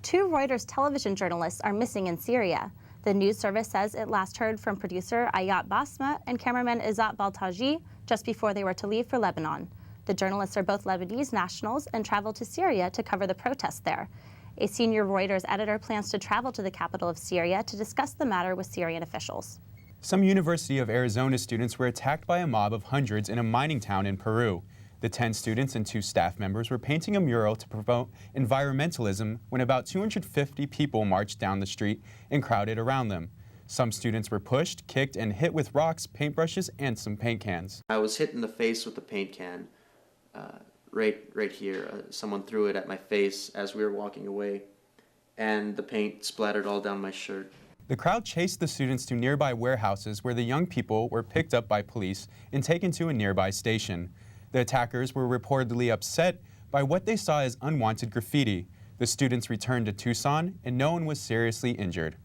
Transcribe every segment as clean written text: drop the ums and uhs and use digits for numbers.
Two Reuters television journalists are missing in Syria. The news service says it last heard from producer Ayat Basma and cameraman Izzat Baltaji just before they were to leave for Lebanon. The journalists are both Lebanese nationals and traveled to Syria to cover the protests there. A senior Reuters editor plans to travel to the capital of Syria to discuss the matter with Syrian officials. Some University of Arizona students were attacked by a mob of hundreds in a mining town in Peru. The 10 students and 2 staff members were painting a mural to promote environmentalism when about 250 people marched down the street and crowded around them. Some students were pushed, kicked, and hit with rocks, paintbrushes, and some paint cans. I was hit in the face with a paint can right here. Someone threw it at my face as we were walking away, and the paint splattered all down my shirt. The crowd chased the students to nearby warehouses where the young people were picked up by police and taken to a nearby station. The attackers were reportedly upset by what they saw as unwanted graffiti. The students returned to Tucson, and no one was seriously injured.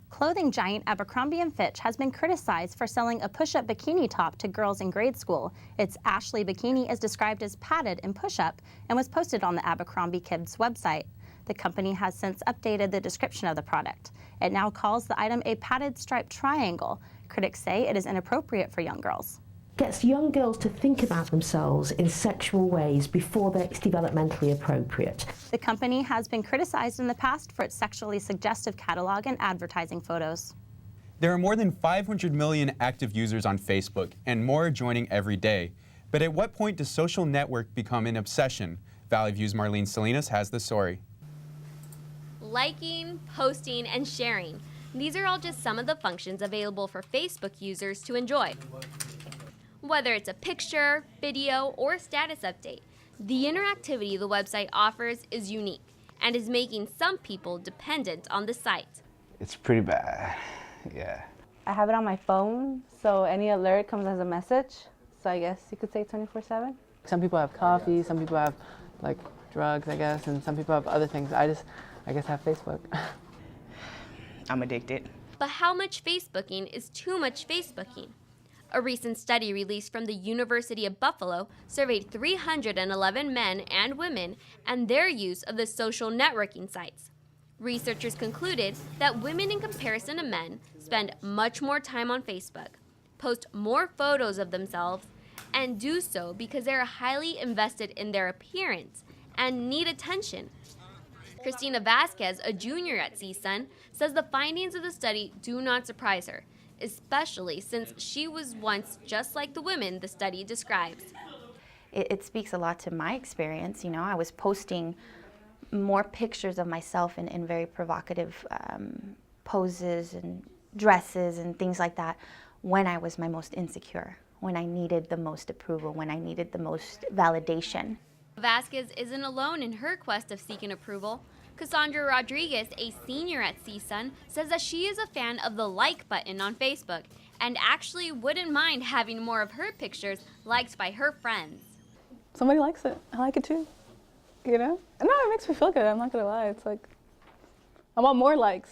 Clothing giant Abercrombie & Fitch has been criticized for selling a push-up bikini top to girls in grade school. Its Ashley bikini is described as padded and push-up and was posted on the Abercrombie Kids website. The company has since updated the description of the product. It now calls the item a padded striped triangle. Critics say it is inappropriate for young girls. Gets young girls to think about themselves in sexual ways before it's developmentally appropriate. The company has been criticized in the past for its sexually suggestive catalog and advertising photos. There are more than 500 million active users on Facebook, and more are joining every day. But at what point does social network become an obsession? Valley View's Marlene Salinas has the story. Liking, posting, and sharing. These are all just some of the functions available for Facebook users to enjoy. Whether it's a picture, video, or status update, the interactivity the website offers is unique and is making some people dependent on the site. It's pretty bad, yeah. I have it on my phone, so any alert comes as a message. So I guess you could say 24/7. Some people have coffee, some people have like drugs, I guess, and some people have other things. I guess have Facebook. I'm addicted. But how much Facebooking is too much Facebooking? A recent study released from the University of Buffalo surveyed 311 men and women and their use of the social networking sites. Researchers concluded that women in comparison to men spend much more time on Facebook, post more photos of themselves, and do so because they are highly invested in their appearance and need attention. Christina Vasquez, a junior at CSUN, says the findings of the study do not surprise her, especially since she was once just like the women the study describes. It speaks a lot to my experience. You know, I was posting more pictures of myself in very provocative poses and dresses and things like that when I was my most insecure, when I needed the most approval, when I needed the most validation. Vasquez isn't alone in her quest of seeking approval. Cassandra Rodriguez, a senior at CSUN, says that she is a fan of the like button on Facebook and actually wouldn't mind having more of her pictures liked by her friends. Somebody likes it. I like it too. You know? No, it makes me feel good. I'm not gonna lie. It's like, I want more likes.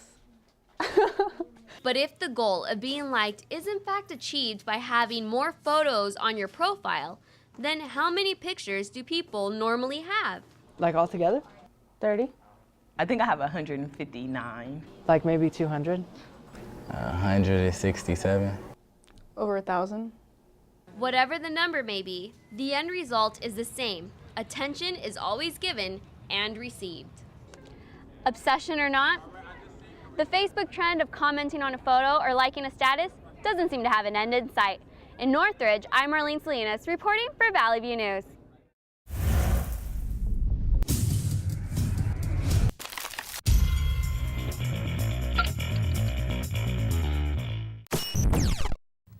But if the goal of being liked is in fact achieved by having more photos on your profile, then how many pictures do people normally have? Like all together? 30? I think I have 159. Like maybe 200? 167. Over 1,000. Whatever the number may be, the end result is the same. Attention is always given and received. Obsession or not, the Facebook trend of commenting on a photo or liking a status doesn't seem to have an end in sight. In Northridge, I'm Marlene Salinas reporting for Valley View News.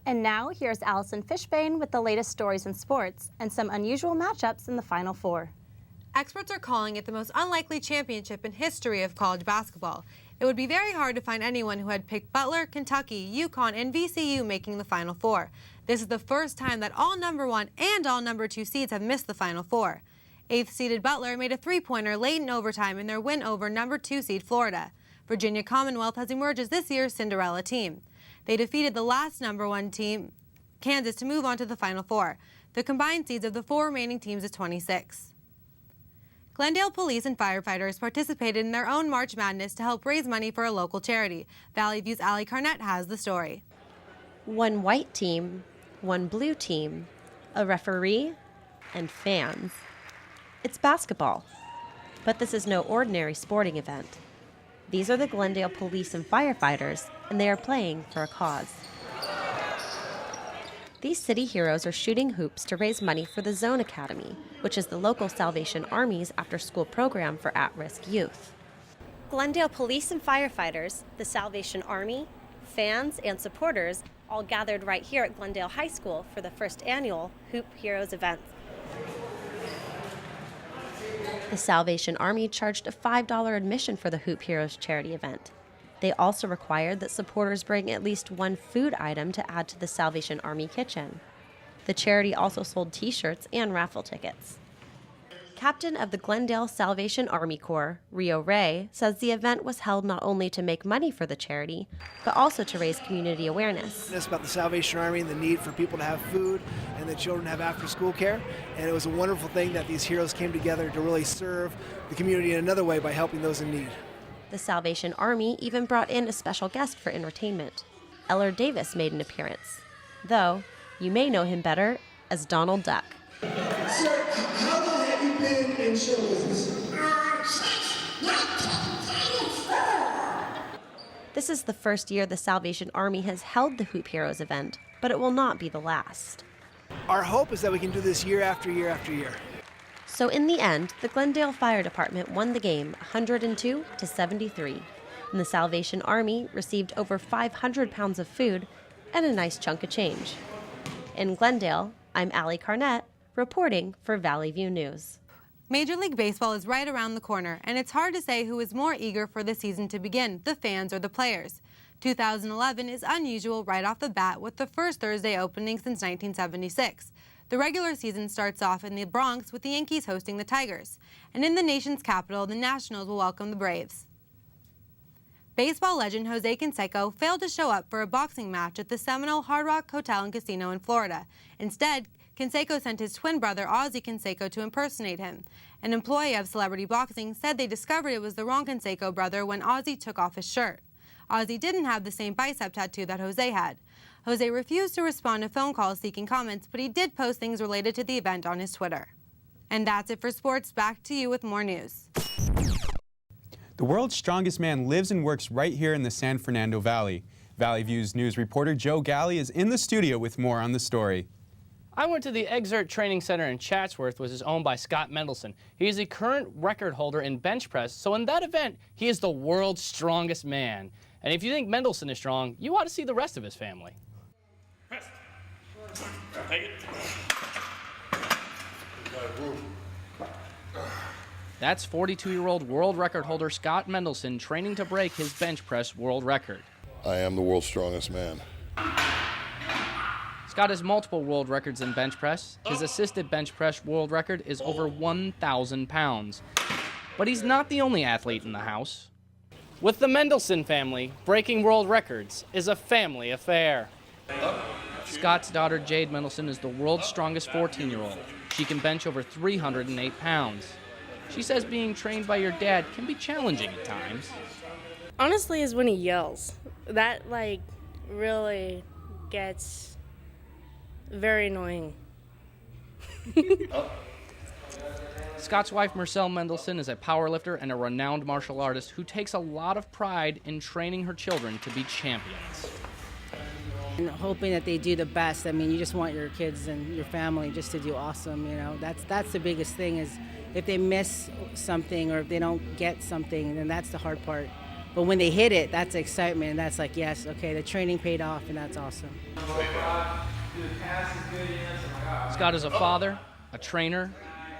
And now, here's Allison Fishbane with the latest stories in sports and some unusual matchups in the Final Four. Experts are calling it the most unlikely championship in history of college basketball. It would be very hard to find anyone who had picked Butler, Kentucky, UConn, and VCU making the Final Four. This is the first time that all number 1 and all number 2 seeds have missed the Final Four. 8th-seeded Butler made a three-pointer late in overtime in their win over number 2 seed Florida. Virginia Commonwealth has emerged as this year's Cinderella team. They defeated the last number 1 team, Kansas, to move on to the Final Four. The combined seeds of the 4 remaining teams is 26. Glendale police and firefighters participated in their own March Madness to help raise money for a local charity. Valley View's Allie Carnett has the story. One white team, one blue team, a referee, and fans. It's basketball. But this is no ordinary sporting event. These are the Glendale police and firefighters, and they are playing for a cause. These city heroes are shooting hoops to raise money for the Zone Academy, which is the local Salvation Army's after-school program for at-risk youth. Glendale police and firefighters, the Salvation Army, fans, and supporters all gathered right here at Glendale High School for the first annual Hoop Heroes event. The Salvation Army charged a $5 admission for the Hoop Heroes charity event. They also required that supporters bring at least one food item to add to the Salvation Army kitchen. The charity also sold t-shirts and raffle tickets. Captain of the Glendale Salvation Army Corps, Rio Ray, says the event was held not only to make money for the charity, but also to raise community awareness. It's about the Salvation Army and the need for people to have food and that children have after-school care. And it was a wonderful thing that these heroes came together to really serve the community in another way by helping those in need. The Salvation Army even brought in a special guest for entertainment. Eller Davis made an appearance, though you may know him better as Donald Duck. Sir, how long have you been in show business? This is the first year the Salvation Army has held the Hoop Heroes event, but it will not be the last. Our hope is that we can do this year after year after year. So in the end, the Glendale Fire Department won the game 102-73, and the Salvation Army received over 500 pounds of food and a nice chunk of change. In Glendale, I'm Allie Carnett, reporting for Valley View News. Major League Baseball is right around the corner, and it's hard to say who is more eager for the season to begin, the fans or the players. 2011 is unusual right off the bat with the first Thursday opening since 1976. The regular season starts off in the Bronx with the Yankees hosting the Tigers. And in the nation's capital, the Nationals will welcome the Braves. Baseball legend Jose Canseco failed to show up for a boxing match at the Seminole Hard Rock Hotel and Casino in Florida. Instead, Canseco sent his twin brother Ozzie Canseco to impersonate him. An employee of Celebrity Boxing said they discovered it was the wrong Canseco brother when Ozzie took off his shirt. Ozzie didn't have the same bicep tattoo that Jose had. Jose refused to respond to phone calls seeking comments, but he did post things related to the event on his Twitter. And that's it for sports. Back to you with more news. The world's strongest man lives and works right here in the San Fernando Valley. Valley View's news reporter Joe Galley is in the studio with more on the story. I went to the Exert Training Center in Chatsworth, which is owned by Scott Mendelson. He is the current record holder in bench press, so in that event, he is the world's strongest man. And if you think Mendelson is strong, you ought to see the rest of his family. Take it. That's 42-year-old world record holder Scott Mendelson training to break his bench press world record. I am the world's strongest man. Scott has multiple world records in bench press. His assisted bench press world record is over 1,000 pounds. But he's not the only athlete in the house. With the Mendelson family, breaking world records is a family affair. Scott's daughter Jade Mendelson is the world's strongest 14-year-old. She can bench over 308 pounds. She says being trained by your dad can be challenging at times. Honestly, is when he yells. That, really gets very annoying. Scott's wife, Marcelle Mendelson, is a powerlifter and a renowned martial artist who takes a lot of pride in training her children to be champions. And hoping that they do the best. I mean, you just want your kids and your family just to do awesome, That's the biggest thing is if they miss something or if they don't get something, then that's the hard part. But when they hit it, that's excitement. And that's yes, okay, the training paid off and that's awesome. Scott is a father, a trainer,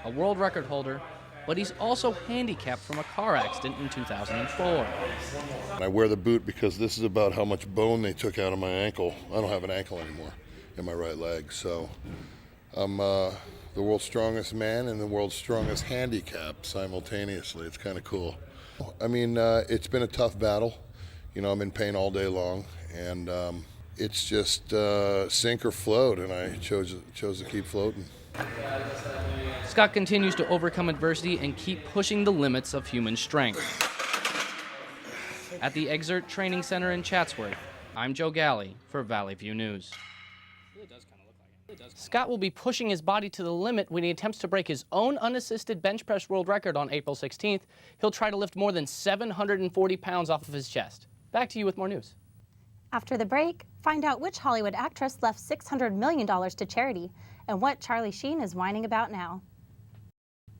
a world record holder, but he's also handicapped from a car accident in 2004. I wear the boot because this is about how much bone they took out of my ankle. I don't have an ankle anymore in my right leg, so I'm the world's strongest man and the world's strongest handicap simultaneously. It's kind of cool. I mean, it's been a tough battle. I'm in pain all day long, and it's just sink or float, and I chose to keep floating. Scott continues to overcome adversity and keep pushing the limits of human strength. At the Exert Training Center in Chatsworth, I'm Joe Galley for Valley View News. Scott will be pushing his body to the limit when he attempts to break his own unassisted bench press world record on April 16th. He'll try to lift more than 740 pounds off of his chest. Back to you with more news. After the break, find out which Hollywood actress left $600 million to charity and what Charlie Sheen is whining about now.